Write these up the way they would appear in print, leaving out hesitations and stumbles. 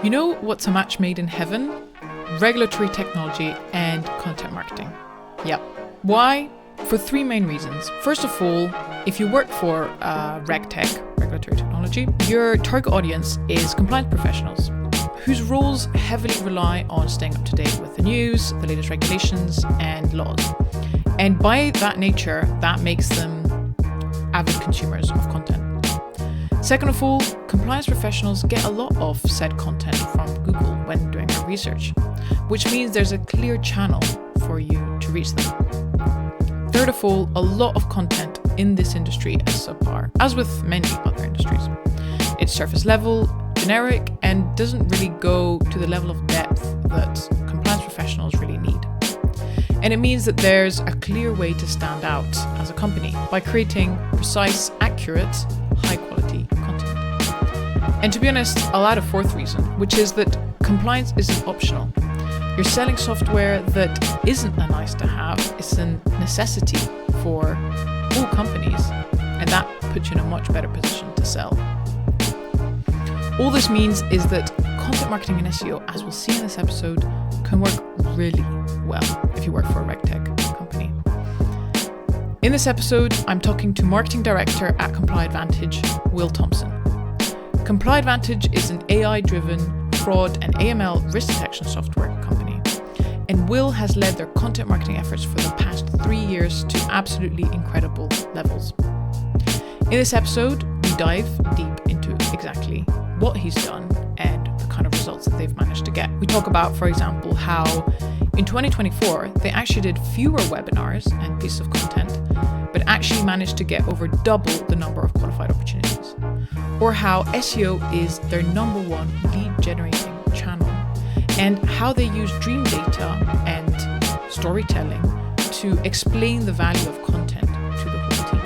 You know what's a match made in heaven? Regulatory technology and content marketing. Yep. Why? For three main reasons. First of all, if you work for RegTech, regulatory technology, your target audience is compliance professionals whose roles heavily rely on staying up to date with the news, the latest regulations and laws. And by that nature, that makes them avid consumers of content. Second of all, compliance professionals get a lot of said content from Google when doing their research, which means there's a clear channel for you to reach them. Third of all, a lot of content in this industry is subpar, as with many other industries. It's surface level, generic, and doesn't really go to the level of depth that compliance professionals really need. And it means that there's a clear way to stand out as a company by creating precise, accurate, high quality content. And to be honest, I'll add a fourth reason, which is that compliance isn't optional. You're selling software that isn't a nice to have, it's a necessity for all companies, and that puts you in a much better position to sell. All this means is that content marketing and SEO, as we'll see in this episode, can work really well if you work for a RegTech company. In this episode, I'm talking to Marketing Director at ComplyAdvantage, Will Thompson. ComplyAdvantage is an AI-driven fraud and AML risk detection software company, and Will has led their content marketing efforts for the past 3 years to absolutely incredible levels. In this episode, we dive deep into exactly what he's done and the kind of results that they've managed to get. We talk about, for example, how in 2024, they actually did fewer webinars and pieces of content, but actually managed to get over double the number of qualified opportunities. Or how SEO is their number one lead generating channel, and how they use dream data and storytelling to explain the value of content to the whole team.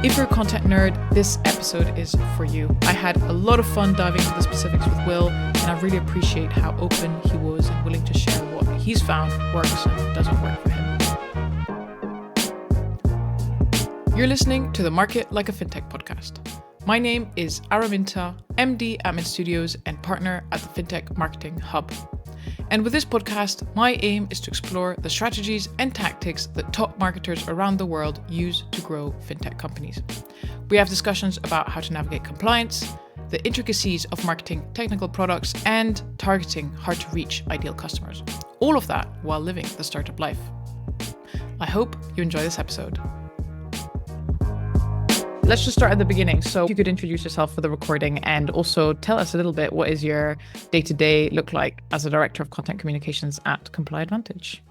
If you're a content nerd, this episode is for you. I had a lot of fun diving into the specifics with Will, and I really appreciate how open he was and willing to share what he's found works and doesn't work for him. You're listening to the Market Like a FinTech podcast. My name is Araminta, MD at Mint Studios and partner at the FinTech Marketing Hub. And with this podcast, my aim is to explore the strategies and tactics that top marketers around the world use to grow FinTech companies. We have discussions about how to navigate compliance, the intricacies of marketing technical products, and targeting hard-to-reach ideal customers. All of that while living the startup life. I hope you enjoy this episode. Let's just start at the beginning. So if you could introduce yourself for the recording and also tell us a little bit, what is your day-to-day look like as a Director of Content Communications at ComplyAdvantage?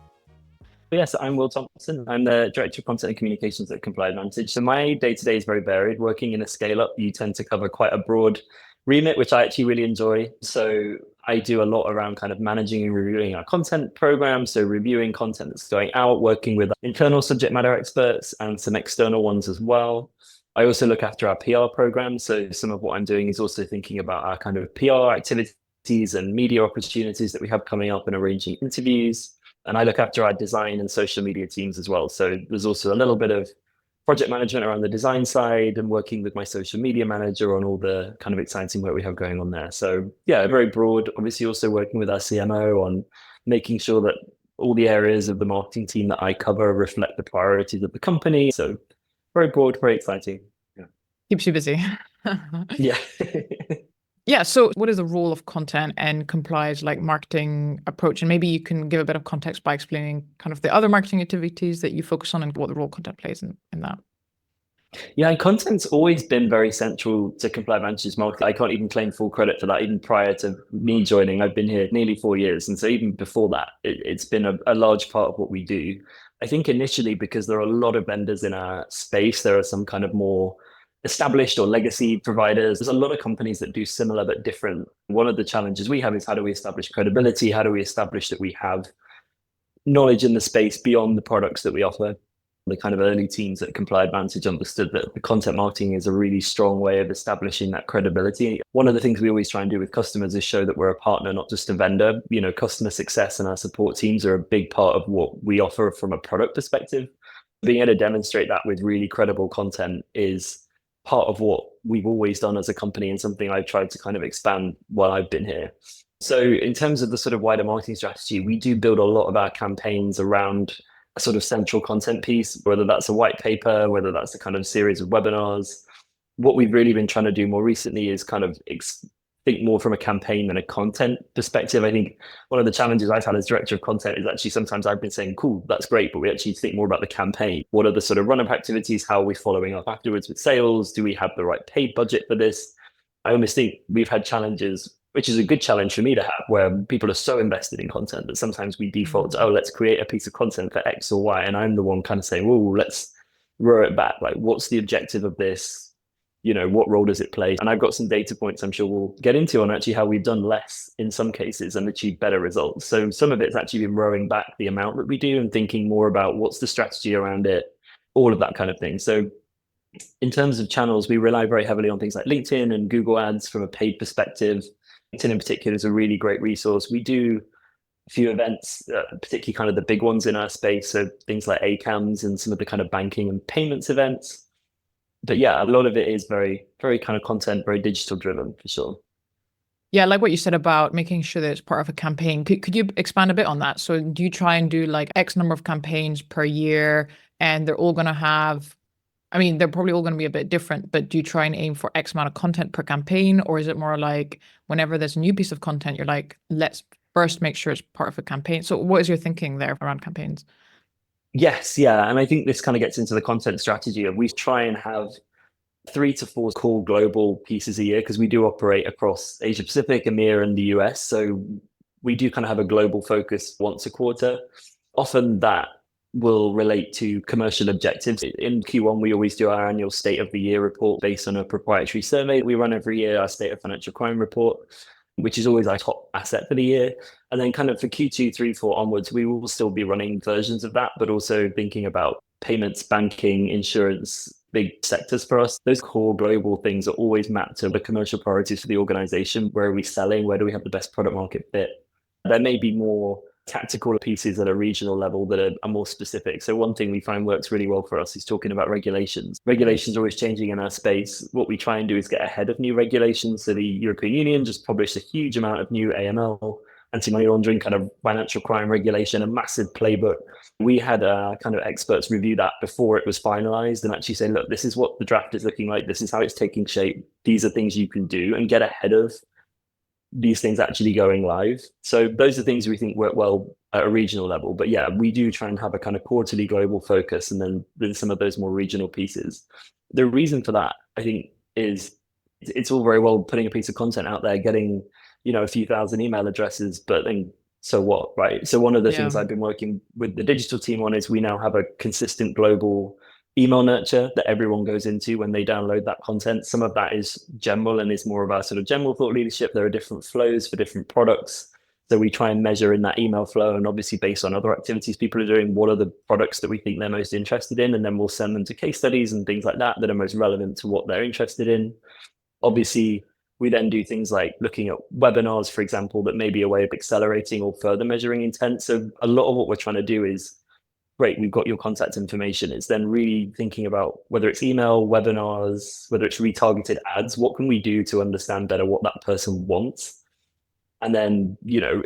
Yes, I'm Will Thompson. I'm the Director of Content and Communications at ComplyAdvantage. So my day-to-day is very varied. Working in a scale-up, you tend to cover quite a broad remit, which I actually really enjoy. So I do a lot around kind of managing and reviewing our content program. So reviewing content that's going out, working with internal subject matter experts and some external ones as well. I also look after our PR program. So some of what I'm doing is also thinking about our kind of PR activities and media opportunities that we have coming up and arranging interviews. And I look after our design and social media teams as well. So there's also a little bit of project management around the design side and working with my social media manager on all the kind of exciting work we have going on there. So yeah, very broad. Obviously also working with our CMO on making sure that all the areas of the marketing team that I cover reflect the priorities of the company. So very broad, very exciting. Yeah. Keeps you busy. Yeah. Yeah. So what is the role of content and Comply's like marketing approach? And maybe you can give a bit of context by explaining kind of the other marketing activities that you focus on and what the role content plays in that. Yeah, and content's always been very central to ComplyAdvantage's market. I can't even claim full credit for that. Even prior to me joining, I've been here nearly 4 years. And so even before that, it's been a large part of what we do. I think initially because there are a lot of vendors in our space, there are some kind of more established or legacy providers. There's a lot of companies that do similar but different. One of the challenges we have is how do we establish credibility? How do we establish that we have knowledge in the space beyond the products that we offer? The kind of early teams at ComplyAdvantage understood that the content marketing is a really strong way of establishing that credibility. One of the things we always try and do with customers is show that we're a partner, not just a vendor. You know, customer success and our support teams are a big part of what we offer from a product perspective. Being able to demonstrate that with really credible content is part of what we've always done as a company and something I've tried to kind of expand while I've been here. So in terms of the sort of wider marketing strategy, we do build a lot of our campaigns around a sort of central content piece, whether that's a white paper, whether that's a kind of series of webinars. What we've really been trying to do more recently is kind of think more from a campaign than a content perspective. I think one of the challenges I've had as director of content is actually sometimes I've been saying, cool, that's great, but we actually think more about the campaign. What are the sort of run-up activities? How are we following up afterwards with sales? Do we have the right paid budget for this? I almost think we've had challenges, which is a good challenge for me to have, where people are so invested in content that sometimes we default to, oh, let's create a piece of content for X or Y. And I'm the one kind of saying, oh, let's row it back. Like, what's the objective of this? What role does it play? And I've got some data points I'm sure we'll get into on actually how we've done less in some cases and achieved better results. So some of it's actually been rowing back the amount that we do and thinking more about what's the strategy around it, all of that kind of thing. So in terms of channels, we rely very heavily on things like LinkedIn and Google Ads from a paid perspective. LinkedIn in particular is a really great resource. We do a few events, particularly kind of the big ones in our space. So things like ACAMs and some of the kind of banking and payments events. But yeah, a lot of it is very, very kind of content, very digital driven for sure. Yeah, I like what you said about making sure that it's part of a campaign. Could you expand a bit on that? So do you try and do like X number of campaigns per year and they're all going to have, I mean, they're probably all going to be a bit different, but do you try and aim for X amount of content per campaign? Or is it more like whenever there's a new piece of content, you're like, let's first make sure it's part of a campaign? So what is your thinking there around campaigns? Yes, yeah. And I think this kind of gets into the content strategy of we try and have 3 to 4 core global pieces a year because we do operate across Asia Pacific, EMEA, and the US. So we do kind of have a global focus once a quarter. Often that will relate to commercial objectives. In Q1, we always do our annual State of the Year report based on a proprietary survey we run every year, our State of Financial Crime report, which is always our top asset for the year. And then kind of for Q2, 3, 4 onwards, we will still be running versions of that, but also thinking about payments, banking, insurance, big sectors for us. Those core global things are always mapped to the commercial priorities for the organization. Where are we selling? Where do we have the best product market fit? There may be more tactical pieces at a regional level that are more specific. So one thing we find works really well for us is talking about regulations. Regulations are always changing in our space. What we try and do is get ahead of new regulations. So the European Union just published a huge amount of new AML, anti-money laundering, kind of financial crime regulation, a massive playbook. We had kind of experts review that before it was finalized and actually say, look, this is what the draft is looking like. This is how it's taking shape. These are things you can do and get ahead of these things actually going live. So those are things we think work well at a regional level. But yeah, we do try and have a kind of quarterly global focus and then some of those more regional pieces. The reason for that, I think, is it's all very well putting a piece of content out there, getting, a few thousand email addresses, but then so what, right? So one of the things I've been working with the digital team on is we now have a consistent global email nurture that everyone goes into when they download that content. Some of that is general and is more of our sort of general thought leadership. There are different flows for different products. So we try and measure in that email flow and obviously based on other activities people are doing, what are the products that we think they're most interested in? And then we'll send them to case studies and things like that are most relevant to what they're interested in. Obviously, we then do things like looking at webinars, for example, that may be a way of accelerating or further measuring intent. So a lot of what we're trying to do is, great, we've got your contact information. It's then really thinking about whether it's email, webinars, whether it's retargeted ads, what can we do to understand better what that person wants? And then,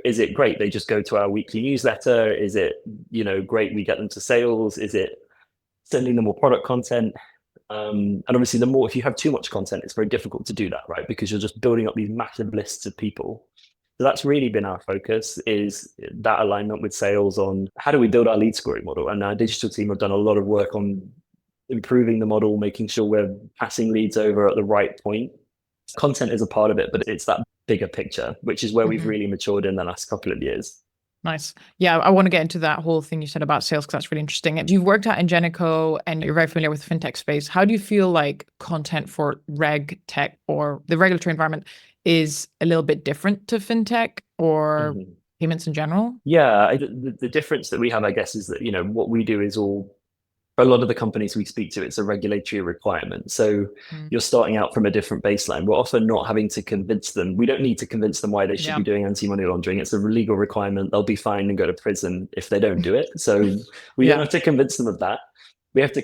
is it great they just go to our weekly newsletter? Is it, great we get them to sales? Is it sending them more product content? And obviously, if you have too much content, it's very difficult to do that, right? Because you're just building up these massive lists of people. So that's really been our focus, is that alignment with sales on how do we build our lead scoring model. And our digital team have done a lot of work on improving the model, making sure we're passing leads over at the right point. Content is a part of it, but it's that bigger picture, which is where we've really matured in the last couple of years. Nice. Yeah, I want to get into that whole thing you said about sales because that's really interesting. You've worked at Ingenico and you're very familiar with the fintech space. How do you feel like content for RegTech or the regulatory environment is a little bit different to fintech or payments in general? Yeah, the difference that we have, I guess, is that, what we do is all, for a lot of the companies we speak to, it's a regulatory requirement. So you're starting out from a different baseline. We're often not having to convince them. We don't need to convince them why they should be doing anti-money laundering. It's a legal requirement. They'll be fined and go to prison if they don't do it. So we don't have to convince them of that. we have to,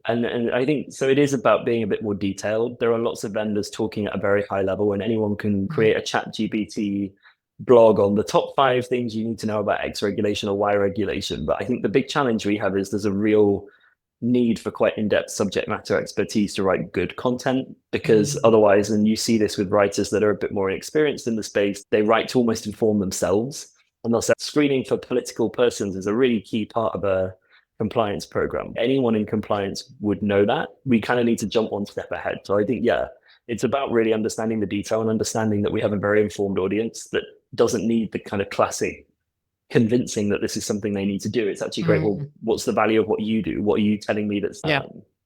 and I think so it is about being a bit more detailed. There are lots of vendors talking at a very high level, and anyone can create a ChatGPT blog on the top 5 things you need to know about X regulation or Y regulation. But I think the big challenge we have is there's a real need for quite in-depth subject matter expertise to write good content, because otherwise, and you see this with writers that are a bit more experienced in the space, they write to almost inform themselves. And they'll say screening for political persons is a really key part of a compliance program. Anyone in compliance would know that. We kind of need to jump one step ahead. So I think, it's about really understanding the detail and understanding that we have a very informed audience that doesn't need the kind of classic convincing that this is something they need to do. It's actually great. Well, what's the value of what you do? What are you telling me that's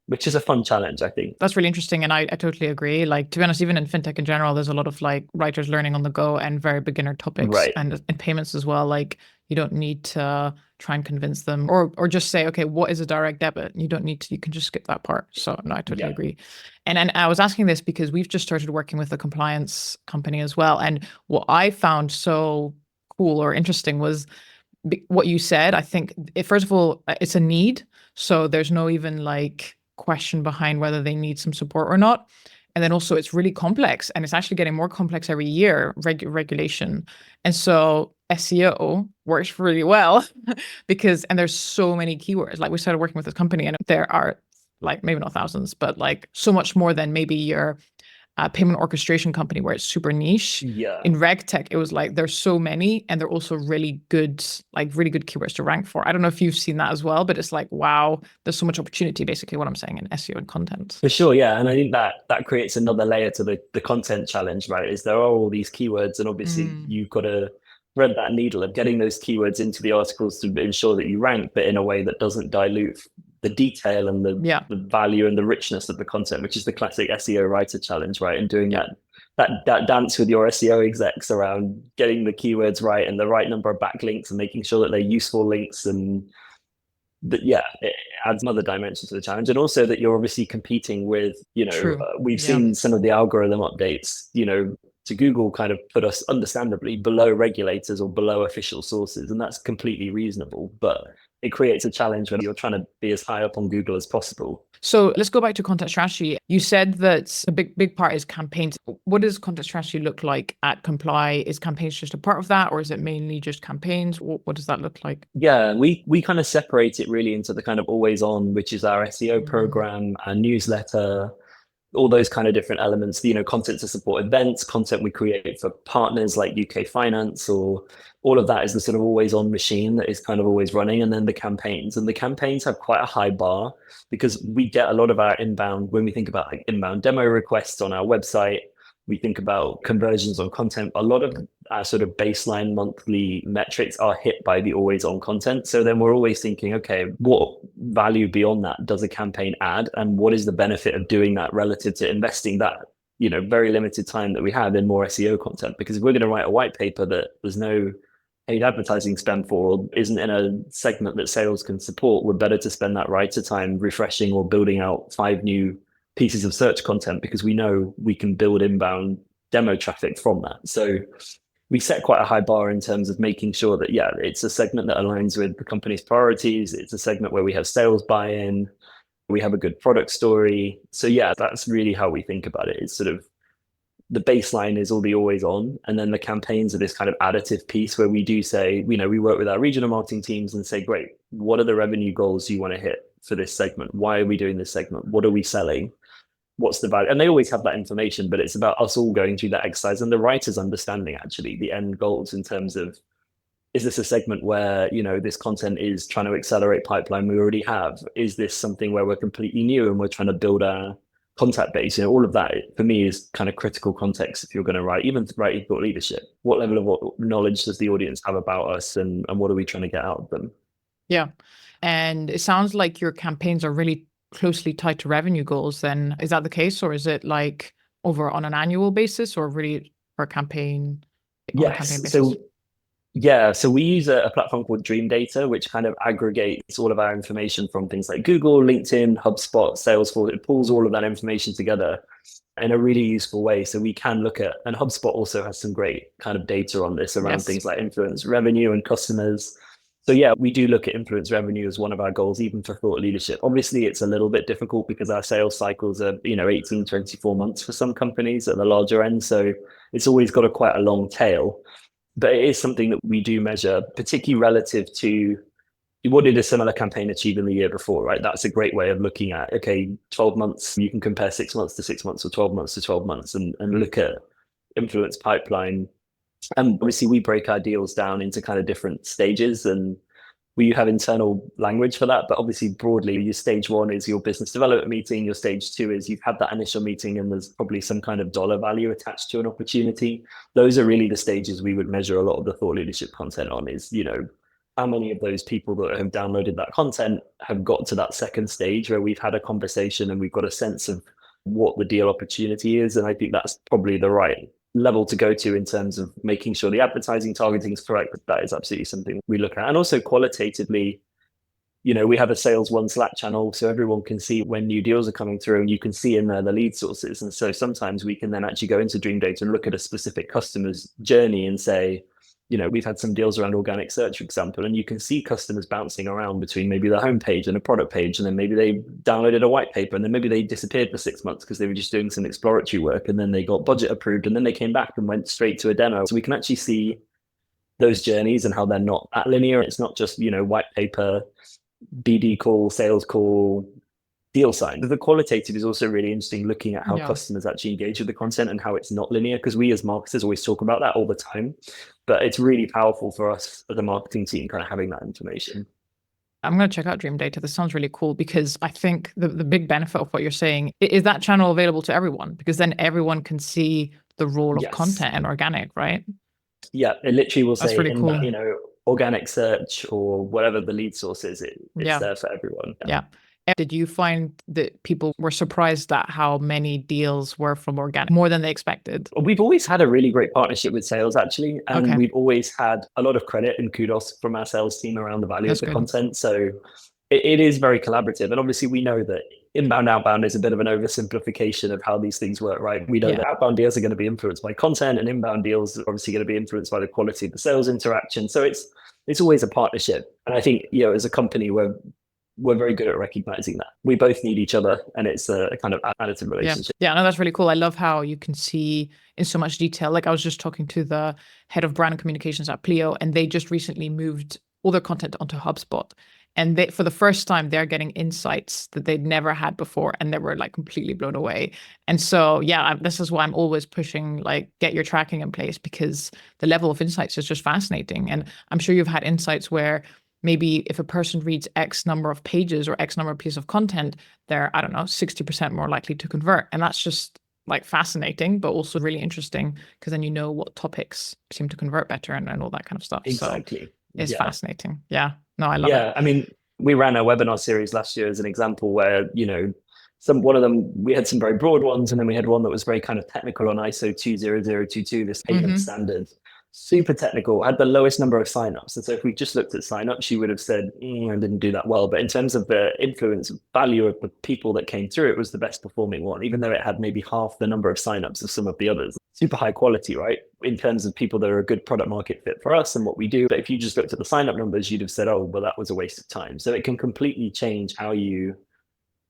which is a fun challenge, I think. That's really interesting. And I totally agree. Like, to be honest, even in fintech in general, there's a lot of like writers learning on the go and very beginner topics. Right. And in payments as well. Like, you don't need to try and convince them or just say, okay, what is a direct debit? You don't need to, you can just skip that part. So no, I totally agree. And I was asking this because we've just started working with a compliance company as well. And what I found so cool or interesting was what you said. I think first of all, it's a need. So there's no even like question behind whether they need some support or not. And then also it's really complex, and it's actually getting more complex every year, regulation. And so SEO works really well because, and there's so many keywords. Like, we started working with this company and there are like, maybe not thousands, but like so much more than maybe your payment orchestration company where it's super niche. In RegTech, it was like there's so many, and they're also really good keywords to rank for. I don't know if you've seen that as well, but it's like, wow, there's so much opportunity, basically what I'm saying, in SEO and content. For sure, yeah. And I think that creates another layer to the content challenge, right? Is there are all these keywords, and obviously you've got to thread that needle of getting those keywords into the articles to ensure that you rank, but in a way that doesn't dilute the detail and the value and the richness of the content, which is the classic SEO writer challenge, right? And doing that dance with your SEO execs around getting the keywords right and the right number of backlinks and making sure that they're useful links, and it adds another dimension to the challenge. And also that you're obviously competing with, we've seen some of the algorithm updates, to Google kind of put us understandably below regulators or below official sources, and that's completely reasonable. But it creates a challenge when you're trying to be as high up on Google as possible. So let's go back to content strategy. You said that a big part is campaigns. What does content strategy look like at Comply? Is campaigns just a part of that, or is it mainly just campaigns? What does that look like? Yeah, we kind of separate it really into the kind of always on, which is our SEO program, our newsletter, all those kind of different elements, content to support events, content we create for partners like UK Finance, or all of that is the sort of always on machine that is kind of always running. And then the campaigns have quite a high bar, because we get a lot of our inbound, when we think about like inbound demo requests on our website, we think about conversions on content. A lot of our sort of baseline monthly metrics are hit by the always on content. So then we're always thinking, okay, what value beyond that does a campaign add? And what is the benefit of doing that relative to investing that, very limited time that we have in more SEO content? Because if we're going to write a white paper that there's no paid advertising spend for, or isn't in a segment that sales can support, we're better to spend that writer time refreshing or building out 5 new pieces of search content, because we know we can build inbound demo traffic from that. So we set quite a high bar in terms of making sure that, it's a segment that aligns with the company's priorities. It's a segment where we have sales buy-in, we have a good product story. So that's really how we think about it. It's sort of the baseline is all the always on, and then the campaigns are this kind of additive piece where we do say, we work with our regional marketing teams and say, great, what are the revenue goals you want to hit for this segment? Why are we doing this segment? What are we selling? What's the value? And they always have that information, but it's about us all going through that exercise and the writers understanding actually the end goals in terms of, is this a segment where, this content is trying to accelerate pipeline we already have? Is this something where we're completely new and we're trying to build our contact base? All of that for me is kind of critical context if you're going to write, even writing thought leadership. What level of knowledge does the audience have about us, and what are we trying to get out of them? Yeah. And it sounds like your campaigns are really closely tied to revenue goals then. Is that the case, or is it like over on an annual basis, or really per campaign? Yes. So we use a platform called Dream Data, which kind of aggregates all of our information from things like Google, LinkedIn, HubSpot, Salesforce. It pulls all of that information together in a really useful way. So we can look at, and HubSpot also has some great kind of data on this around things like influence revenue and customers. So yeah, we do look at influence revenue as one of our goals, even for thought leadership. Obviously, it's a little bit difficult because our sales cycles are, 18, 24 months for some companies at the larger end. So it's always got quite a long tail. But it is something that we do measure, particularly relative to what did a similar campaign achieve in the year before, right? That's a great way of looking at, okay, 12 months, you can compare 6 months to 6 months or 12 months to 12 months and look at influence pipeline. And obviously we break our deals down into kind of different stages, and we have internal language for that. But obviously broadly, your stage one is your business development meeting. Your stage two is you've had that initial meeting and there's probably some kind of dollar value attached to an opportunity. Those are really the stages we would measure a lot of the thought leadership content on, is, how many of those people that have downloaded that content have got to that second stage where we've had a conversation and we've got a sense of what the deal opportunity is. And I think that's probably the right level to go to in terms of making sure the advertising targeting is correct. That is absolutely something we look at. And also qualitatively, we have a sales one Slack channel, so everyone can see when new deals are coming through, and you can see in there the lead sources. And so sometimes we can then actually go into Dream Data and look at a specific customer's journey and say, we've had some deals around organic search, for example, and you can see customers bouncing around between maybe the homepage and a product page, and then maybe they downloaded a white paper, and then maybe they disappeared for 6 months because they were just doing some exploratory work, and then they got budget approved, and then they came back and went straight to a demo. So we can actually see those journeys and how they're not that linear. It's not just, white paper, BD call, sales call, deal sign. The qualitative is also really interesting, looking at how customers actually engage with the content and how it's not linear, because we as marketers always talk about that all the time, but it's really powerful for us as a marketing team kind of having that information. I'm going to check out Dream Data. This sounds really cool, because I think the big benefit of what you're saying is that channel available to everyone, because then everyone can see the role of content and organic, right? Yeah, it literally will say, really cool. Organic search or whatever the lead source is, it's there for everyone. Yeah. Did you find that people were surprised at how many deals were from organic, more than they expected? We've always had a really great partnership with sales, actually. And we've always had a lot of credit and kudos from our sales team around the value of the content. So it is very collaborative. And obviously we know that inbound, outbound is a bit of an oversimplification of how these things work, right? We know that outbound deals are going to be influenced by content, and inbound deals are obviously going to be influenced by the quality of the sales interaction. So it's always a partnership. And I think, as a company, we're very good at recognizing that. We both need each other, and it's a kind of additive relationship. Yeah, no, that's really cool. I love how you can see in so much detail. Like, I was just talking to the head of brand communications at Pleo, and they just recently moved all their content onto HubSpot. And for the first time, they're getting insights that they'd never had before, and they were like completely blown away. And so, this is why I'm always pushing, like, get your tracking in place, because the level of insights is just fascinating. And I'm sure you've had insights where maybe if a person reads X number of pages or X number of pieces of content, they're, 60% more likely to convert. And that's just like fascinating, but also really interesting, because then what topics seem to convert better and all that kind of stuff. Exactly. So it's fascinating. Yeah. No, I love it. Yeah. I mean, we ran a webinar series last year as an example where, one of them, we had some very broad ones, and then we had one that was very kind of technical on ISO 20022, this payment standard. Super technical, had the lowest number of signups. And so if we just looked at signups, you would have said, I didn't do that well. But in terms of the influence value of the people that came through, it was the best performing one, even though it had maybe half the number of signups of some of the others. Super high quality, right? In terms of people that are a good product market fit for us and what we do. But if you just looked at the sign up numbers, you'd have said, oh, well, that was a waste of time. So it can completely change how you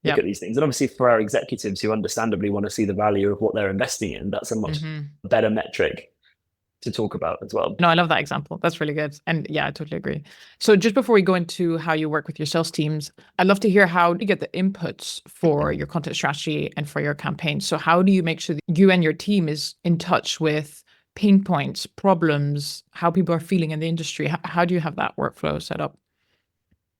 look at these things. And obviously for our executives who understandably want to see the value of what they're investing in, that's a much better metric to talk about as well. No, I love that example. That's really good. And I totally agree. So just before we go into how you work with your sales teams, I'd love to hear how you get the inputs for your content strategy and for your campaign. So how do you make sure that you and your team is in touch with pain points, problems, how people are feeling in the industry? How do you have that workflow set up?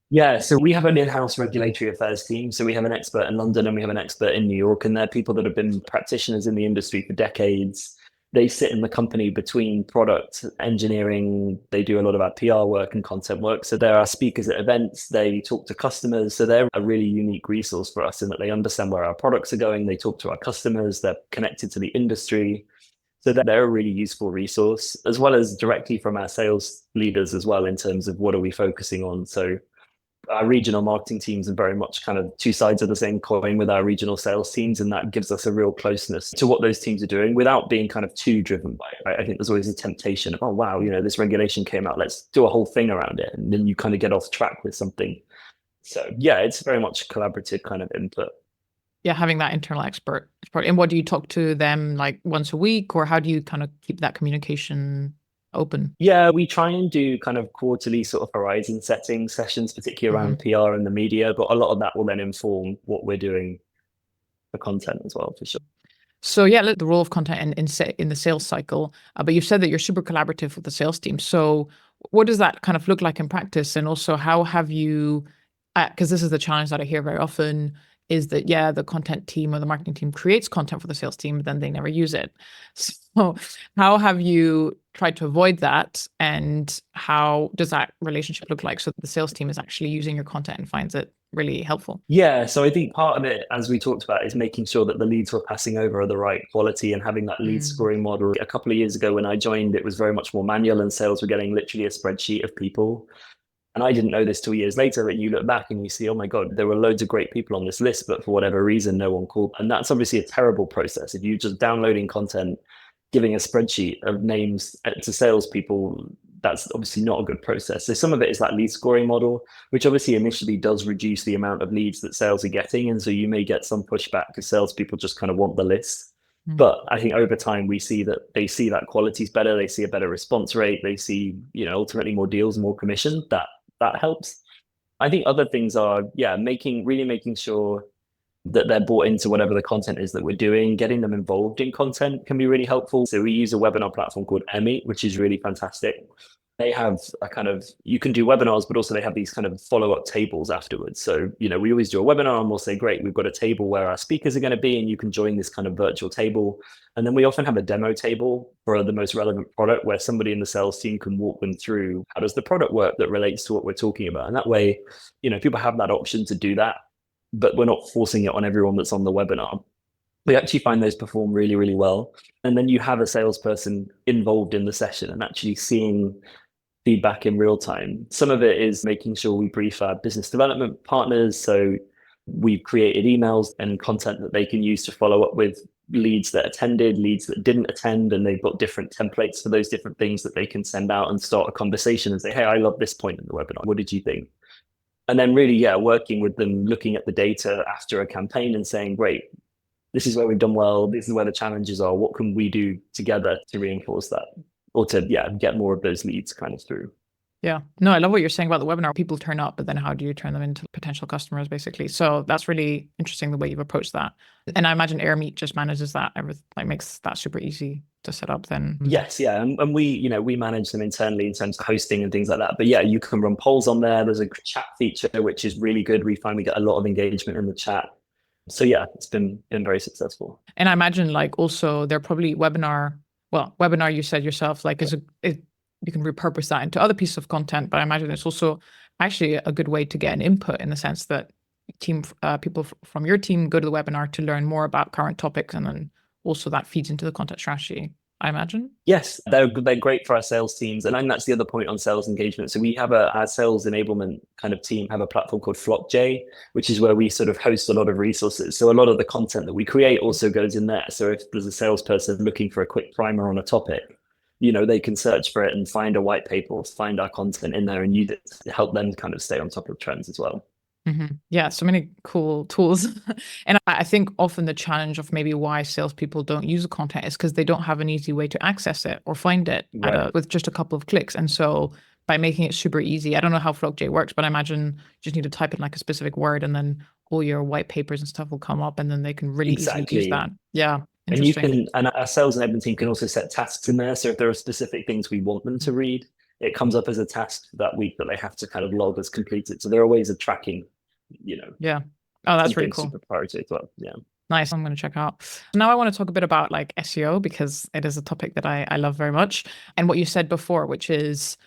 Yeah, so we have an in-house regulatory affairs team. So we have an expert in London and we have an expert in New York, and they're people that have been practitioners in the industry for decades. They sit in the company between product engineering. They do a lot of our PR work and content work. So they're our speakers at events. They talk to customers. So they're a really unique resource for us in that they understand where our products are going. They talk to our customers. They're connected to the industry. So they're a really useful resource, as well as directly from our sales leaders as well, in terms of what are we focusing on. So our regional marketing teams are very much kind of two sides of the same coin with our regional sales teams. And that gives us a real closeness to what those teams are doing without being kind of too driven by it, right? I think there's always a temptation of, oh, wow, this regulation came out, let's do a whole thing around it. And then you kind of get off track with something. So yeah, it's very much collaborative kind of input. Yeah, having that internal expert. And what do you talk to them like once a week, or how do you kind of keep that communication open? Yeah, we try and do kind of quarterly sort of horizon setting sessions, particularly around PR and the media, but a lot of that will then inform what we're doing for content as well, for sure. So yeah, the role of content in the sales cycle, but you've said that you're super collaborative with the sales team. So what does that kind of look like in practice? And also how have you, because this is the challenge that I hear very often, is that, yeah, the content team or the marketing team creates content for the sales team, but then they never use it. So how have you tried to avoid that? And how does that relationship look like so that the sales team is actually using your content and finds it really helpful? Yeah, so I think part of it, as we talked about, is making sure that the leads we're passing over are the right quality and having that lead scoring model. A couple of years ago when I joined, it was very much more manual and sales were getting literally a spreadsheet of people. And I didn't know this till years later, but you look back and you see, oh my God, there were loads of great people on this list, but for whatever reason, no one called. And that's obviously a terrible process. If you're just downloading content, giving a spreadsheet of names to salespeople, that's obviously not a good process. So some of it is that lead scoring model, which obviously initially does reduce the amount of leads that sales are getting. And so you may get some pushback because salespeople just kind of want the list. But I think over time, we see that they see that quality is better. They see a better response rate. They see, ultimately more deals, more commission. That helps. I think other things are, making sure that they're bought into whatever the content is that we're doing. Getting them involved in content can be really helpful. So we use a webinar platform called Emmy, which is really fantastic. They have you can do webinars, but also they have these kind of follow-up tables afterwards. So, we always do a webinar and we'll say, great, we've got a table where our speakers are going to be, and you can join this kind of virtual table. And then we often have a demo table for the most relevant product where somebody in the sales team can walk them through how does the product work that relates to what we're talking about. And that way, people have that option to do that, but we're not forcing it on everyone that's on the webinar. We actually find those perform really, really well. And then you have a salesperson involved in the session and actually seeing feedback in real time. Some of it is making sure we brief our business development partners. So we've created emails and content that they can use to follow up with leads that attended, leads that didn't attend, and they've got different templates for those different things that they can send out and start a conversation and say, hey, I love this point in the webinar. What did you think? And then really, working with them, looking at the data after a campaign and saying, great, this is where we've done well. This is where the challenges are. What can we do together to reinforce that? Or to get more of those leads kind of through. Yeah. No, I love what you're saying about the webinar. People turn up, but then how do you turn them into potential customers, basically? So that's really interesting the way you've approached that. And I imagine AirMeet just manages that, makes that super easy to set up then. Yes, yeah. And we manage them internally in terms of hosting and things like that. But yeah, you can run polls on there. There's a chat feature, which is really good. We find we get a lot of engagement in the chat. So yeah, it's been very successful. And I imagine also they're probably webinar, you said yourself, you can repurpose that into other pieces of content, but I imagine it's also actually a good way to get an input in the sense that people from your team go to the webinar to learn more about current topics, and then also that feeds into the content strategy, I imagine. Yes, they're great for our sales teams. And I think that's the other point on sales engagement. So we have our sales enablement kind of team have a platform called FlockJ, which is where we sort of host a lot of resources. So a lot of the content that we create also goes in there. So if there's a salesperson looking for a quick primer on a topic, they can search for it and find a white paper or find our content in there and use it to help them kind of stay on top of trends as well. Yeah, so many cool tools. And I think often the challenge of maybe why salespeople don't use the content is because they don't have an easy way to access it or find it with just a couple of clicks. And so by making it super easy, I don't know how FlockJ works, but I imagine you just need to type in a specific word and then all your white papers and stuff will come up, and then they can really easily use that. Yeah. And our sales enablement team can also set tasks in there. So if there are specific things we want them to read, it comes up as a task that week that they have to kind of log as completed. So there are ways of tracking, Yeah. Oh, that's really cool. Super priority as well. Yeah. Nice. I'm going to check out. Now I want to talk a bit about SEO, because it is a topic that I love very much. And what you said before, which is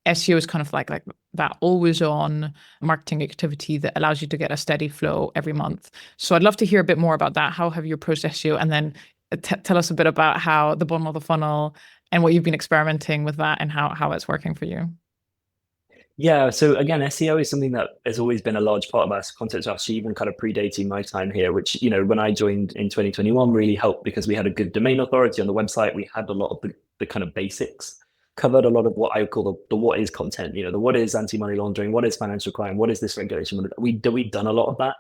SEO is kind of like that always on marketing activity that allows you to get a steady flow every month. So I'd love to hear a bit more about that. How have you approached SEO? And then tell us a bit about how the bottom of the funnel and what you've been experimenting with that and how it's working for you. Yeah, so again, SEO is something that has always been a large part of our content strategy, even kind of predating my time here, which, when I joined in 2021 really helped because we had a good domain authority on the website. We had a lot of the kind of basics, covered a lot of what I call the what is content, the what is anti-money laundering, what is financial crime, what is this regulation. We've done a lot of that.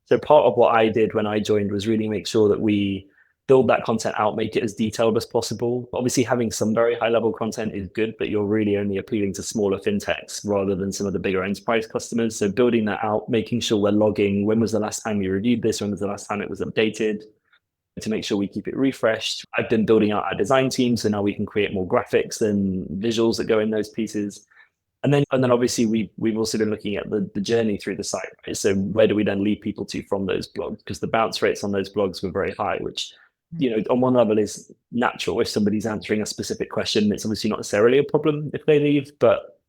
So part of what I did when I joined was really make sure that we build that content out, make it as detailed as possible. Obviously, having some very high level content is good, but you're really only appealing to smaller fintechs rather than some of the bigger enterprise customers. So building that out, making sure we're logging when was the last time you reviewed this, when was the last time it was updated, to make sure we keep it refreshed. I've been building out our design team, so now we can create more graphics and visuals that go in those pieces. And then obviously we've also been looking at the journey through the site, right? So where do we then lead people to from those blogs? Because the bounce rates on those blogs were very high, which on one level is natural. If somebody's answering a specific question, it's obviously not necessarily a problem if they leave, but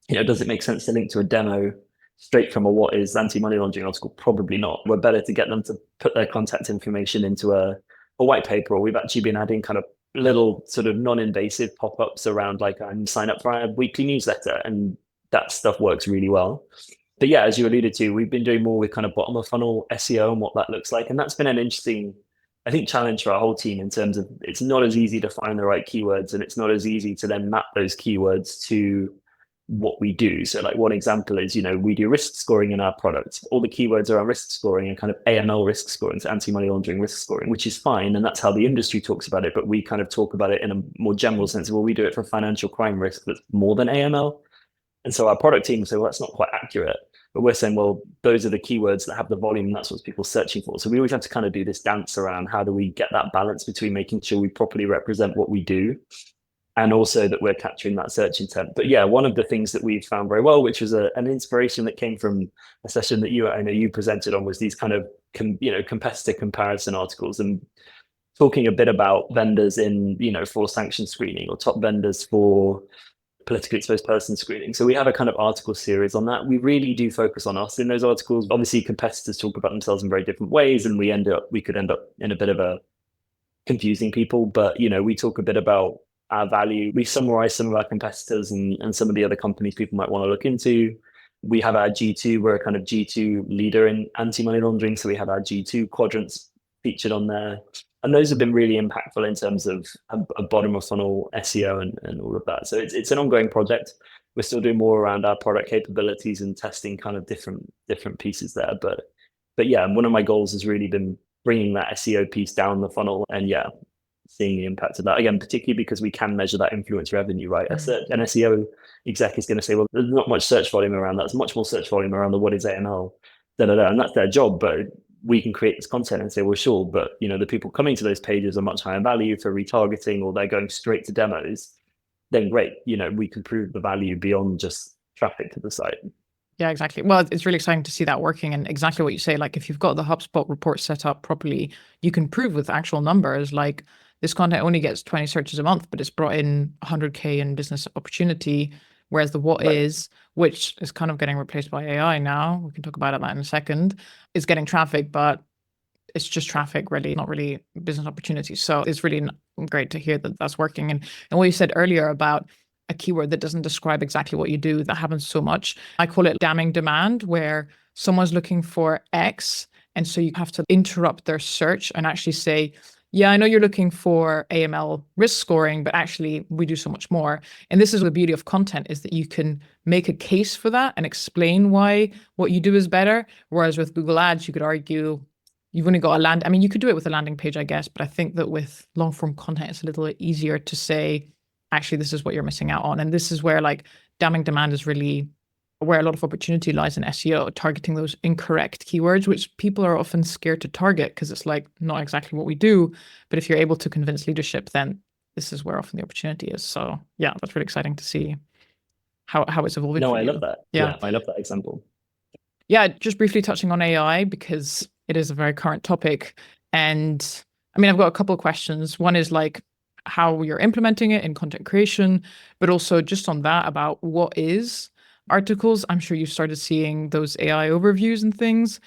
does it make sense to link to a demo straight from a what is anti-money laundering article? Probably not. We're better to get them to put their contact information into a white paper, or we've actually been adding kind of little sort of non-invasive pop-ups around like sign up for our weekly newsletter, and that stuff works really well. But yeah, as you alluded to, we've been doing more with kind of bottom of funnel SEO and what that looks like. And that's been an interesting, I think, challenge for our whole team in terms of it's not as easy to find the right keywords, and it's not as easy to then map those keywords to what we do. So like one example is, we do risk scoring in our product. All the keywords are on risk scoring and kind of AML risk scoring, so anti-money laundering risk scoring, which is fine. And that's how the industry talks about it. But we kind of talk about it in a more general sense. Well, we do it for financial crime risk that's more than AML. And so our product team will say, well, that's not quite accurate. But we're saying, well, those are the keywords that have the volume, and that's what people are searching for. So we always have to kind of do this dance around how do we get that balance between making sure we properly represent what we do and also that we're capturing that search intent. But yeah, one of the things that we've found very well, which was an inspiration that came from a session that I know you presented on, was these kind of competitor comparison articles, and talking a bit about vendors in for sanction screening, or top vendors for politically exposed person screening. So we have a kind of article series on that. We really do focus on us in those articles. Obviously, competitors talk about themselves in very different ways, and we could end up in a bit of a confusing people. But we talk a bit about our value. We summarize some of our competitors and some of the other companies people might want to look into. We have our G2, we're a kind of G2 leader in anti-money laundering. So we have our G2 quadrants featured on there. And those have been really impactful in terms of a bottom of funnel SEO and all of that. So it's an ongoing project. We're still doing more around our product capabilities and testing kind of different pieces there. But yeah, one of my goals has really been bringing that SEO piece down the funnel, and yeah, seeing the impact of that, again, particularly because we can measure that influence revenue, right? An SEO exec is going to say, well, there's not much search volume around that. There's much more search volume around the what is AML, and that's their job. But we can create this content and say, well, sure, but the people coming to those pages are much higher value for retargeting, or they're going straight to demos. Then great, we can prove the value beyond just traffic to the site. Yeah, exactly. Well, it's really exciting to see that working, and exactly what you say, like if you've got the HubSpot report set up properly, you can prove with actual numbers, like this content only gets 20 searches a month, but it's brought in 100K in business opportunity. Whereas the what is, which is kind of getting replaced by AI now, we can talk about that in a second, is getting traffic, but it's just traffic, really, not really business opportunities. So it's really great to hear that that's working. And what you said earlier about a keyword that doesn't describe exactly what you do, that happens so much. I call it damning demand, where someone's looking for X, and so you have to interrupt their search and actually say, yeah, I know you're looking for AML risk scoring, but actually we do so much more. And this is the beauty of content, is that you can make a case for that and explain why what you do is better. Whereas with Google Ads, you could argue you've only got I mean, you could do it with a landing page, I guess, but I think that with long form content, it's a little bit easier to say, actually, this is what you're missing out on. And this is where like damning demand is really where a lot of opportunity lies in SEO, targeting those incorrect keywords, which people are often scared to target because it's like not exactly what we do. But if you're able to convince leadership, then this is where often the opportunity is. So yeah, that's really exciting to see how it's evolving. No, I love that. Yeah, I love that example. Yeah, just briefly touching on AI, because it is a very current topic. And I mean, I've got a couple of questions. One is like how you're implementing it in content creation, but also just on that about what is articles. I'm sure you've started seeing those AI overviews and things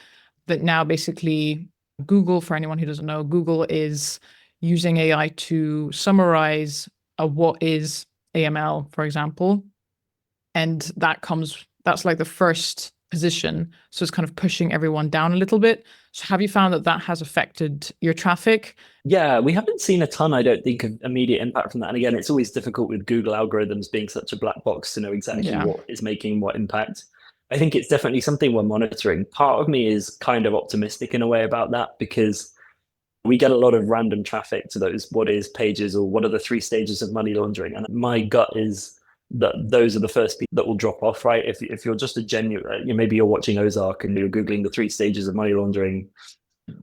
that now basically Google, for anyone who doesn't know, Google is using AI to summarize a what is AML, for example. And that's like the first position. So it's kind of pushing everyone down a little bit. So have you found that that has affected your traffic? Yeah, we haven't seen a ton, I don't think, of immediate impact from that. And again, it's always difficult with Google algorithms being such a black box to know exactly Yeah. what is making what impact. I think it's definitely something we're monitoring. Part of me is kind of optimistic in a way about that because we get a lot of random traffic to those what is pages or what are the 3 stages of money laundering. And my gut is that those are the first people that will drop off, right? If you're just a genuine, maybe you're watching Ozark and you're Googling the 3 stages of money laundering,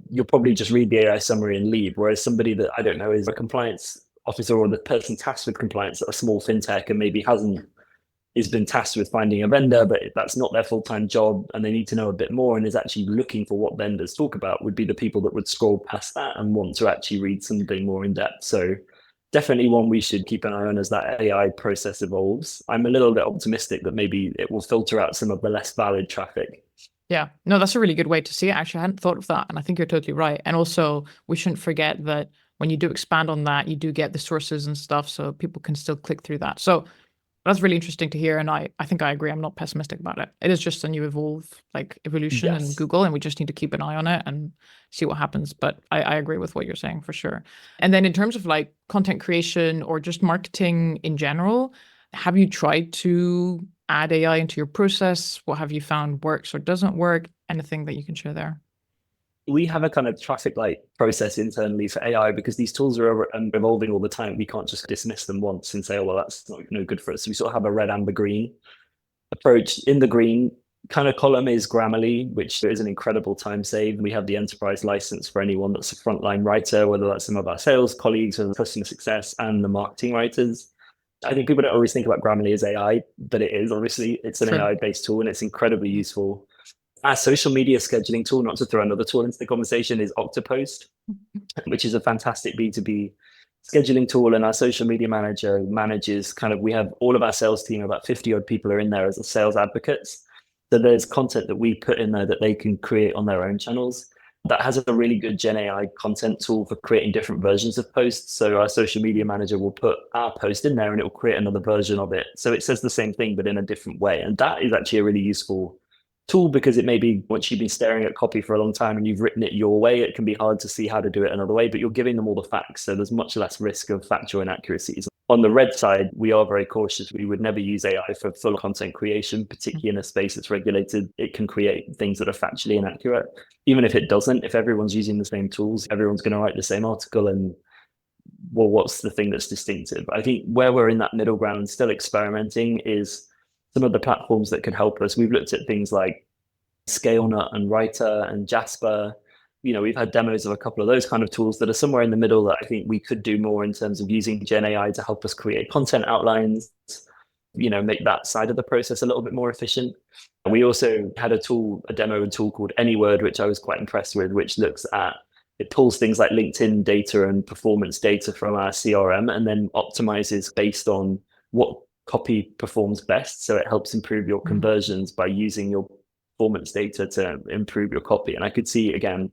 you'll probably just read the AI summary and leave. Whereas somebody that, I don't know, is a compliance officer or the person tasked with compliance at a small fintech and maybe has been tasked with finding a vendor, but that's not their full-time job and they need to know a bit more and is actually looking for what vendors talk about, would be the people that would scroll past that and want to actually read something more in depth. So definitely one we should keep an eye on as that AI process evolves. I'm a little bit optimistic that maybe it will filter out some of the less valid traffic. Yeah, no, that's a really good way to see it. Actually, I hadn't thought of that. And I think you're totally right. And also, we shouldn't forget that when you do expand on that, you do get the sources and stuff. So people can still click through that. So that's really interesting to hear. And I think I agree. I'm not pessimistic about it. It is just a new evolution in Google. And we just need to keep an eye on it and see what happens. But I agree with what you're saying for sure. And then in terms of like content creation or just marketing in general, have you tried to add AI into your process? What have you found works or doesn't work? Anything that you can share there? We have a kind of traffic light process internally for AI because these tools are evolving all the time. We can't just dismiss them once and say, oh, well, that's not no good for us. So we sort of have a red, amber, green approach. In the green kind of column is Grammarly, which is an incredible time save. We have the enterprise license for anyone that's a frontline writer, whether that's some of our sales colleagues or the customer success and the marketing writers. I think people don't always think about Grammarly as AI, but it is. Obviously, it's an AI-based tool and it's incredibly useful. Our social media scheduling tool, not to throw another tool into the conversation, is Octopost, which is a fantastic B2B scheduling tool. And our social media manager manages we have all of our sales team, about 50 odd people are in there as sales advocates. So there's content that we put in there that they can create on their own channels. That has a really good Gen AI content tool for creating different versions of posts. So our social media manager will put our post in there and it will create another version of it. So it says the same thing, but in a different way. And that is actually a really useful tool because it may be once you've been staring at copy for a long time and you've written it your way, it can be hard to see how to do it another way, but you're giving them all the facts. So there's much less risk of factual inaccuracies. On the red side, we are very cautious. We would never use AI for full content creation, particularly in a space that's regulated. It can create things that are factually inaccurate. Even if it doesn't, if everyone's using the same tools, everyone's going to write the same article and well, what's the thing that's distinctive? I think where we're in that middle ground and still experimenting is some of the platforms that could help us. We've looked at things like ScaleNut and Writer and Jasper. We've had demos of a couple of those kind of tools that are somewhere in the middle that I think we could do more in terms of using Gen AI to help us create content outlines, make that side of the process a little bit more efficient. We also had a demo tool called AnyWord, which I was quite impressed with, which it pulls things like LinkedIn data and performance data from our CRM and then optimizes based on what copy performs best. So it helps improve your conversions by using your performance data to improve your copy. And I could see, again,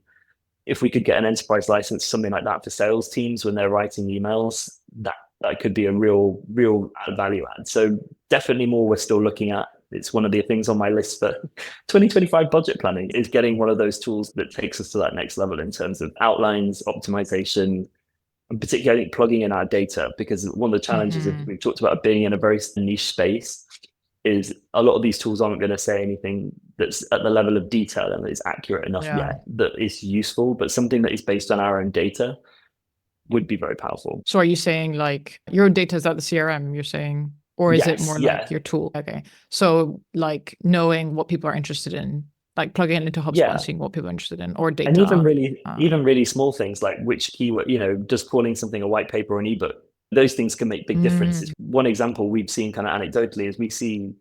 if we could get an enterprise license, something like that for sales teams when they're writing emails, that could be a real value add. So definitely more we're still looking at. It's one of the things on my list for 2025 budget planning is getting one of those tools that takes us to that next level in terms of outlines, optimization, and particularly plugging in our data, because one of the challenges if we've talked about being in a very niche space is a lot of these tools aren't going to say anything that's at the level of detail and that is accurate enough yet that is useful, but something that is based on our own data would be very powerful. So are you saying like your data is at the CRM, you're saying, or is it more like your tool? Okay. So like knowing what people are interested in, like plugging it into HubSpot and seeing what people are interested in, or data. And even really small things like which keyword, just calling something a white paper or an ebook, those things can make big differences. One example we've seen kind of anecdotally is we see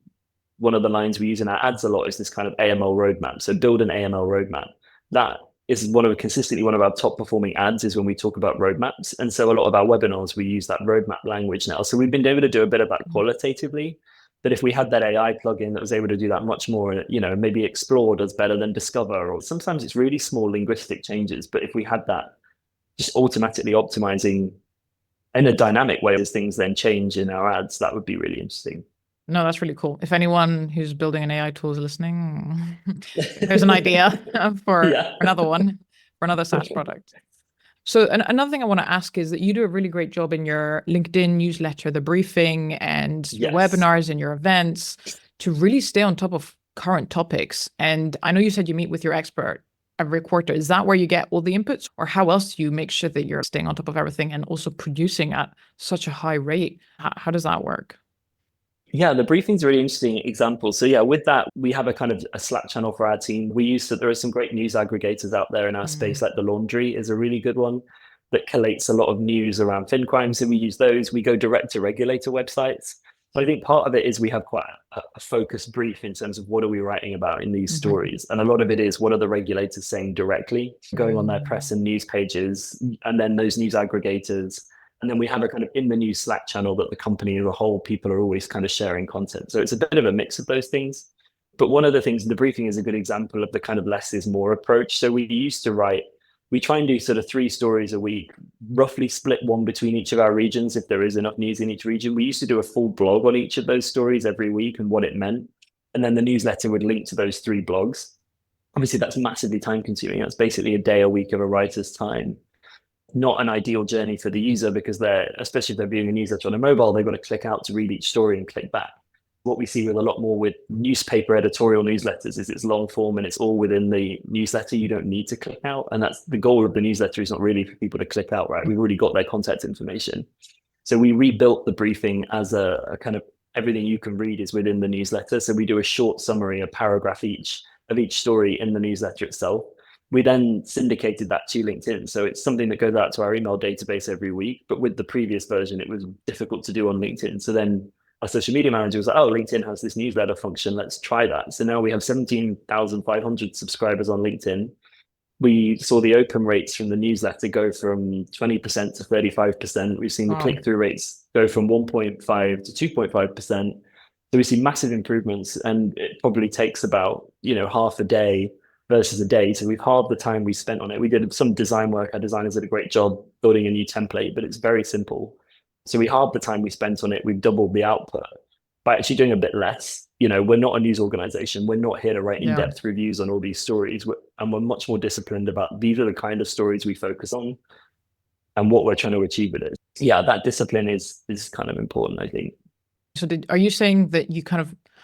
one of the lines we use in our ads a lot is this kind of AML roadmap. So build an AML roadmap. That is consistently one of our top performing ads is when we talk about roadmaps. And so a lot of our webinars, we use that roadmap language now. So we've been able to do a bit of that qualitatively. But if we had that AI plugin that was able to do that much more, maybe explore does better than discover, or sometimes it's really small linguistic changes. But if we had that just automatically optimizing in a dynamic way as things then change in our ads, that would be really interesting. No, that's really cool. If anyone who's building an AI tool is listening, here's an idea for Yeah. another one, for another SaaS product. So another thing I want to ask is that you do a really great job in your LinkedIn newsletter, the briefing and your Yes. webinars and your events to really stay on top of current topics. And I know you said you meet with your expert every quarter. Is that where you get all the inputs, or how else do you make sure that you're staying on top of everything and also producing at such a high rate? How does that work? Yeah, the briefing's a really interesting example. So yeah, with that, we have a kind of a Slack channel for our team. We use that there are some great news aggregators out there in our space, like The Laundry is a really good one that collates a lot of news around fin crime. So we use those. We go direct to regulator websites. So I think part of it is we have quite a focused brief in terms of what are we writing about in these stories. And a lot of it is what are the regulators saying directly, going on their press and news pages, and then those news aggregators. And then we have a kind of in the news Slack channel that the company as a whole, people are always kind of sharing content. So it's a bit of a mix of those things. But one of the things, the briefing is a good example of the kind of less is more approach. So we used to write, we try and do sort of 3 stories a week, roughly split one between each of our regions if there is enough news in each region. We used to do a full blog on each of those stories every week and what it meant. And then the newsletter would link to those 3 blogs. Obviously, that's massively time consuming. That's basically a day a week of a writer's time. Not an ideal journey for the user because especially if they're viewing a newsletter on a mobile, they've got to click out to read each story and click back. What we see with a lot more with newspaper editorial newsletters is it's long form and it's all within the newsletter. You don't need to click out. And that's the goal of the newsletter, is not really for people to click out, right? We've already got their contact information. So we rebuilt the briefing as a kind of everything you can read is within the newsletter. So we do a short summary, a paragraph each of each story in the newsletter itself. We then syndicated that to LinkedIn. So it's something that goes out to our email database every week. But with the previous version, it was difficult to do on LinkedIn. So then our social media manager was like, oh, LinkedIn has this newsletter function. Let's try that. So now we have 17,500 subscribers on LinkedIn. We saw the open rates from the newsletter go from 20% to 35%. We've seen the click-through rates go from 1.5 to 2.5%. So we see massive improvements, and it probably takes about, half a day versus a day. So we've halved the time we spent on it. We did some design work. Our designers did a great job building a new template, but it's very simple. So we halved the time we spent on it. We've doubled the output by actually doing a bit less. We're not a news organization. We're not here to write in-depth reviews on all these stories. And we're much more disciplined about these are the kind of stories we focus on and what we're trying to achieve with it. Yeah, that discipline is kind of important, I think. So are you saying that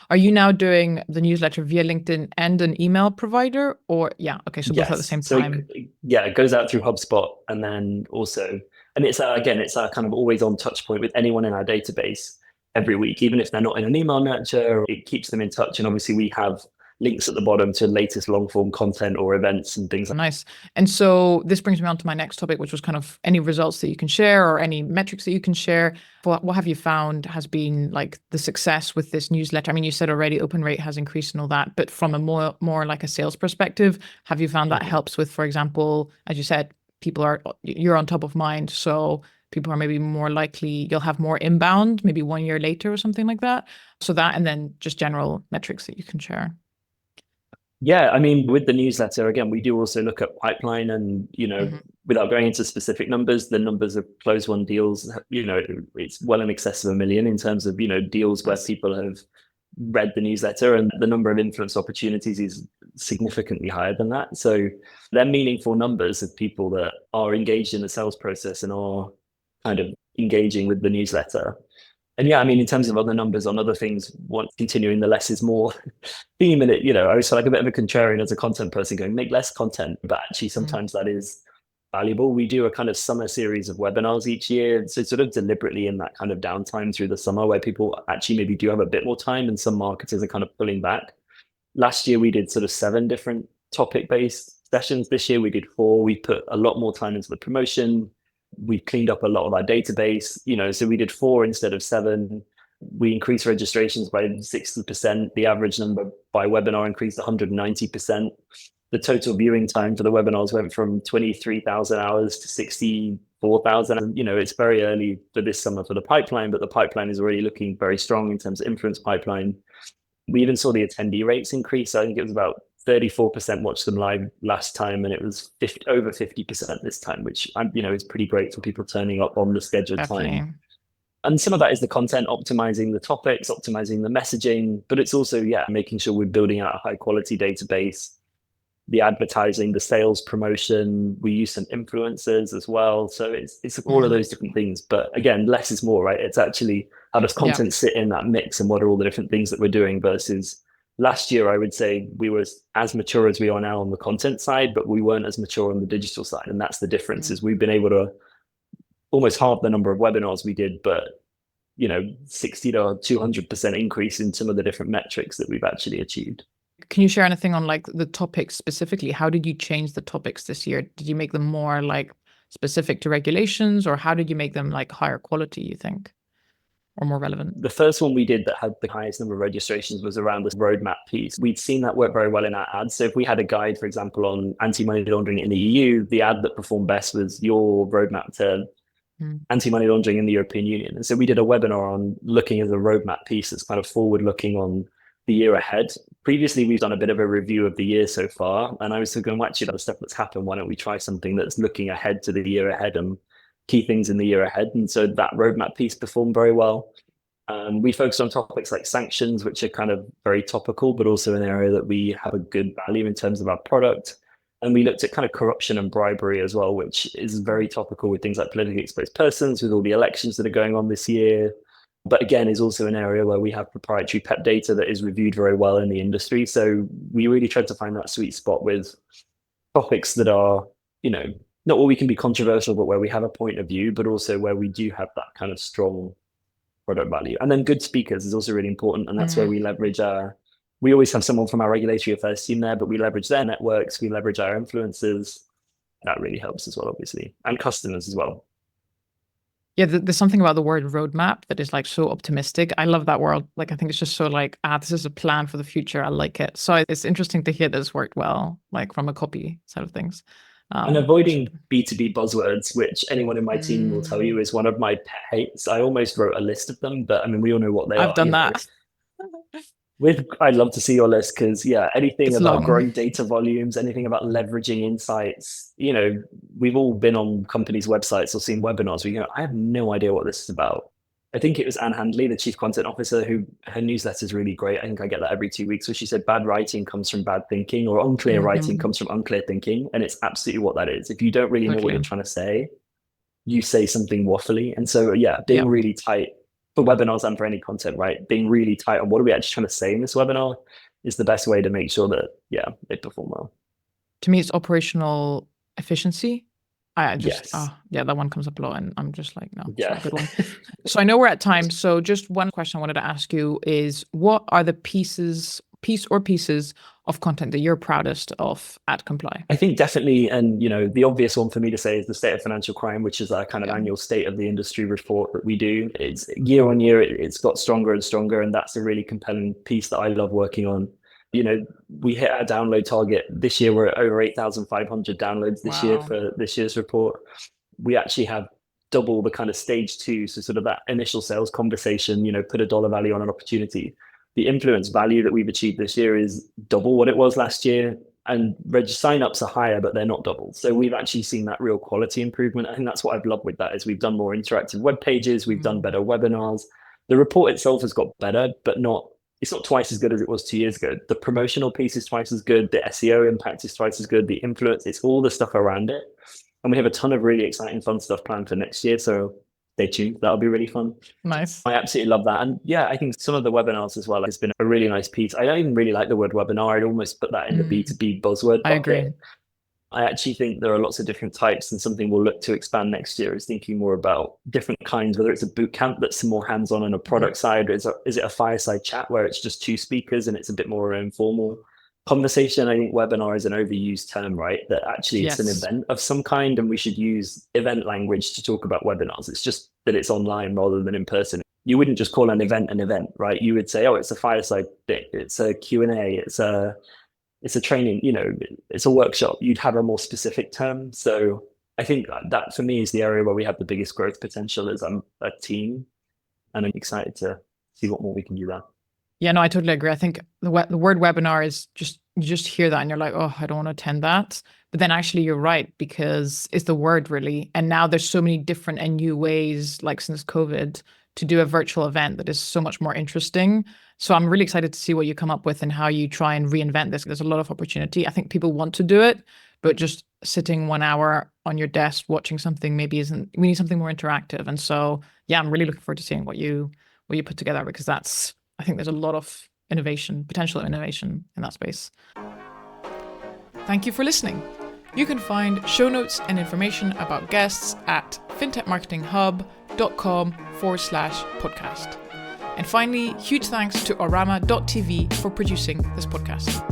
are you now doing the newsletter via LinkedIn and an email provider, or so both at the same time? It goes out through HubSpot, and then also, and it's our kind of always on touch point with anyone in our database every week, even if they're not in an email nurture, it keeps them in touch. And obviously we have links at the bottom to latest long form content or events and things like that. Nice. And so this brings me on to my next topic, which was kind of any results that you can share or any metrics that you can share. What have you found has been like the success with this newsletter? I mean, you said already open rate has increased and all that, but from a more like a sales perspective, have you found that helps with, for example, as you said, you're on top of mind. So people are maybe more likely, you'll have more inbound, maybe 1 year later or something like that. So that, and then just general metrics that you can share. Yeah, I mean, with the newsletter, again, we do also look at pipeline and, without going into specific numbers, the numbers of closed won deals, it's well in excess of 1 million in terms of, deals where people have read the newsletter, and the number of influence opportunities is significantly higher than that. So they're meaningful numbers of people that are engaged in the sales process and are kind of engaging with the newsletter. And yeah, I mean, in terms of other numbers on other things, continuing the less is more theme, and I was like a bit of a contrarian as a content person going, make less content, but actually sometimes that is valuable. We do a kind of summer series of webinars each year. So sort of deliberately in that kind of downtime through the summer where people actually maybe do have a bit more time and some marketers are kind of pulling back. Last year, we did sort of 7 different topic-based sessions. This year, we did 4. We put a lot more time into the promotion. We cleaned up a lot of our database, so we did 4 instead of 7. We increased registrations by 60%. The average number by webinar increased 190%. The total viewing time for the webinars went from 23,000 hours to 64,000. It's very early for this summer for the pipeline, but the pipeline is already looking very strong in terms of influence pipeline. We even saw the attendee rates increase. I think it was about 34% watched them live last time, and it was over 50% this time, which is pretty great for people turning up on the scheduled time. And some of that is the content, optimizing the topics, optimizing the messaging, but it's also, making sure we're building out a high quality database, the advertising, the sales promotion. We use some influencers as well. So it's all of those different things. But again, less is more, right? It's actually how does content sit in that mix and what are all the different things that we're doing versus last year, I would say we were as mature as we are now on the content side, but we weren't as mature on the digital side. And that's the difference is we've been able to almost halve the number of webinars we did, but 60 to 200% increase in some of the different metrics that we've actually achieved. Can you share anything on like the topics specifically? How did you change the topics this year? Did you make them more like specific to regulations, or how did you make them like higher quality, you think, or more relevant? The first one we did that had the highest number of registrations was around this roadmap piece. We'd seen that work very well in our ads. So if we had a guide, for example, on anti-money laundering in the EU, the ad that performed best was your roadmap to anti-money laundering in the European Union. And so we did a webinar on looking at the roadmap piece that's kind of forward-looking on the year ahead. Previously, we've done a bit of a review of the year so far, and I was going, well, actually, the stuff that's happened, why don't we try something that's looking ahead to the year ahead and key things in the year ahead? And so that roadmap piece performed very well. We focused on topics like sanctions, which are kind of very topical, but also an area that we have a good value in terms of our product. And we looked at kind of corruption and bribery as well, which is very topical with things like politically exposed persons, with all the elections that are going on this year. But again, is also an area where we have proprietary PEP data that is reviewed very well in the industry. So we really tried to find that sweet spot with topics that are, not where we can be controversial, but where we have a point of view, but also where we do have that kind of strong product value. And then good speakers is also really important. And that's where we leverage we always have someone from our regulatory affairs team there, but we leverage their networks, we leverage our influencers. That really helps as well, obviously, and customers as well. Yeah, there's something about the word roadmap that is like so optimistic. I love that word. Like, I think it's just so like, this is a plan for the future. I like it. So it's interesting to hear this worked well, like from a copy side of things. And avoiding B2B buzzwords, which anyone in my team will tell you is one of my pet hates. I almost wrote a list of them, but I mean, we all know what they are. I've done that. I'd love to see your list because anything It's about long. growing data volumes, anything about leveraging insights, we've all been on companies' websites or seen webinars where you go, I have no idea what this is about. I think it was Anne Handley, the chief content officer, who her newsletter is really great. I think I get that every 2 weeks, where she said bad writing comes from bad thinking, or unclear writing comes from unclear thinking. And it's absolutely what that is. If you don't really know what you're trying to say, you say something waffly. And so, being really tight for webinars and for any content, right? Being really tight on what are we actually trying to say in this webinar is the best way to make sure that, they perform well. To me, it's operational efficiency. I just, that one comes up a lot and I'm just like, no, it's not a good one. So I know we're at time. So just one question I wanted to ask you is, what are the pieces of content that you're proudest of at Comply? I think definitely, and the obvious one for me to say is the state of financial crime, which is our kind of annual state of the industry report that we do. It's year on year, it's got stronger and stronger, and that's a really compelling piece that I love working on. We hit our download target this year. We're at over 8,500 downloads this year for this year's report. We actually have double the kind of stage 2, so sort of that initial sales conversation, put a dollar value on an opportunity. The influence value that we've achieved this year is double what it was last year, and sign-ups are higher, but they're not double. So we've actually seen that real quality improvement. I think that's what I've loved with that, is we've done more interactive web pages, we've done better webinars. The report itself has got better, but it's not twice as good as it was 2 years ago. The promotional piece is twice as good. The SEO impact is twice as good. The influence, it's all the stuff around it. And we have a ton of really exciting, fun stuff planned for next year. So stay tuned. That'll be really fun. Nice. I absolutely love that. And I think some of the webinars as well has been a really nice piece. I don't even really like the word webinar. I'd almost put that in the B2B buzzword bucket. I agree. I actually think there are lots of different types, and something we'll look to expand next year is thinking more about different kinds, whether it's a boot camp that's more hands-on on a product side, or is it a fireside chat where it's just 2 speakers and it's a bit more informal conversation. I think webinar is an overused term, right? That actually it's an event of some kind, and we should use event language to talk about webinars. It's just that it's online rather than in person. You wouldn't just call an event, right? You would say, oh, it's a fireside thing, it's a Q&A, it's a training, it's a workshop. You'd have a more specific term. So I think that for me is the area where we have the biggest growth potential as a team. And I'm excited to see what more we can do there. Yeah, no, I totally agree. I think the word webinar is you just hear that and you're like, oh, I don't want to attend that. But then actually you're right, because it's the word really. And now there's so many different and new ways, like since COVID, to do a virtual event that is so much more interesting. So I'm really excited to see what you come up with and how you try and reinvent this. There's a lot of opportunity. I think people want to do it, but just sitting 1 hour on your desk watching something maybe isn't. We need something more interactive. And so, yeah, I'm really looking forward to seeing what you put together, because I think there's a lot of potential innovation in that space. Thank you for listening. You can find show notes and information about guests at fintechmarketinghub.com/podcast. And finally, huge thanks to orama.tv for producing this podcast.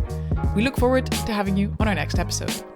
We look forward to having you on our next episode.